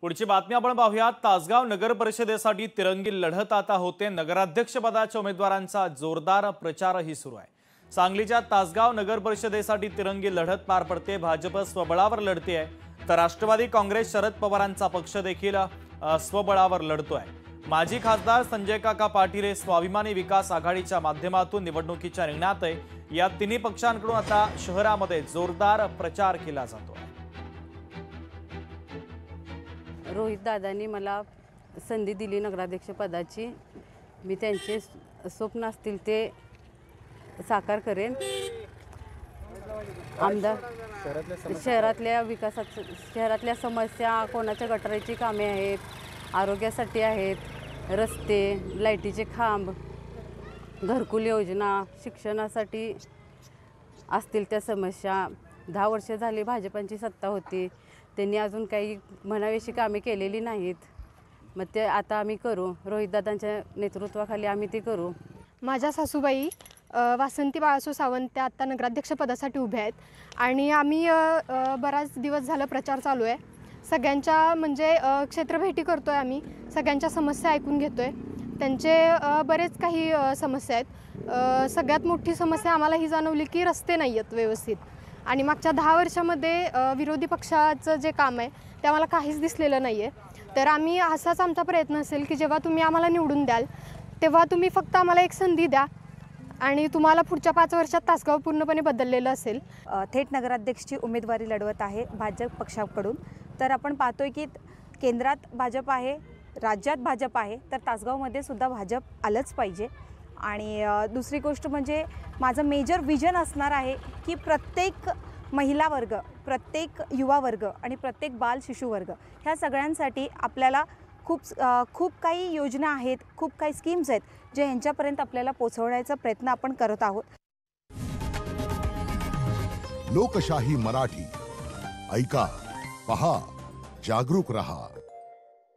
पुढची बातमी आपण पाहूयात। तासगाव नगर परिषदेसाठी तिरंगी लढत आता होते। नगराध्यक्षपदाच्या उमेदवारांचा जोरदार प्रचारही सुरू आहे। सांगलीच्या तासगाव नगर परिषदेसाठी तिरंगी लढत पार पडते। भाजप स्वबळावर लढते आहे, तर राष्ट्रवादी काँग्रेस शरद पवारांचा पक्ष देखील स्वबळावर लढतोय। माजी खासदार संजय काका पाटील हे स्वाभिमानी विकास आघाडीच्या माध्यमातून निवडणुकीच्या रिंगणात आहे। या तिन्ही पक्षांकडून आता शहरामध्ये जोरदार प्रचार केला जातो। रोहित दादांनी मला संधी दिली नगराध्यक्ष पदाची। मी त्यांचे स्वप्न असतील ते साकार करेन। आमदार शहरातल्या विकासात शहरातल्या समस्या, कोणाच्या गटाराची कामे आहेत, आरोग्यासाठी आहेत, रस्ते, लाईटीचे खांब, घरकुल योजना, शिक्षणासाठी असतील त्या समस्या। 10 वर्ष झाली भाजपांची सत्ता होती, त्यांनी अजून काही म्हणावीशी कामे केलेली नाहीत। मग ते आता आम्ही करू, रोहितदादांच्या नेतृत्वाखाली आम्ही ते करू। माझ्या सासूबाई वासंती बाळासो सावंत त्या आता नगराध्यक्ष पदासाठी उभ्या आहेत आणि आम्ही बराच दिवस झालं प्रचार चालू आहे। सगळ्यांच्या म्हणजे क्षेत्रभेटी करतोय, आम्ही सगळ्यांच्या समस्या ऐकून घेतोय। त्यांचे बरेच काही समस्या आहेत। सगळ्यात मोठी समस्या आम्हाला ही जाणवली की रस्ते नाही आहेत व्यवस्थित, आणि मागच्या 10 वर्षामध्ये विरोधी पक्षाचं जे काम आहे ते आम्हाला काहीच दिसलेलं नाही आहे। तर आम्ही असाच आमचा प्रयत्न असेल की जेव्हा तुम्ही आम्हाला निवडून द्याल तेव्हा तुम्ही फक्त आम्हाला एक संधी द्या आणि तुम्हाला पुढच्या 5 वर्षात तासगाव पूर्णपणे बदललेलं असेल। थेट नगराध्यक्षची उमेदवारी लढवत आहे भाजप पक्षाकडून। तर आपण पाहतोय की केंद्रात भाजप आहे, राज्यात भाजप आहे, तर तासगावमध्ये सुद्धा भाजप आलंच पाहिजे। आणि दुसरी गोष्ट म्हणजे माझं मेजर विजन असणार आहे की प्रत्येक महिला वर्ग, प्रत्येक युवा वर्ग आणि प्रत्येक बाल शिशु वर्ग ह्या सगळ्यांसाठी आपल्याला खूप काही योजना आहेत, खूप काही स्कीम्स आहेत जे यांच्यापर्यंत आपल्याला पोहोचवण्याचा प्रयत्न आपण करत आहोत। लोकशाही मराठी ऐका, पहा, जागरूक रहा।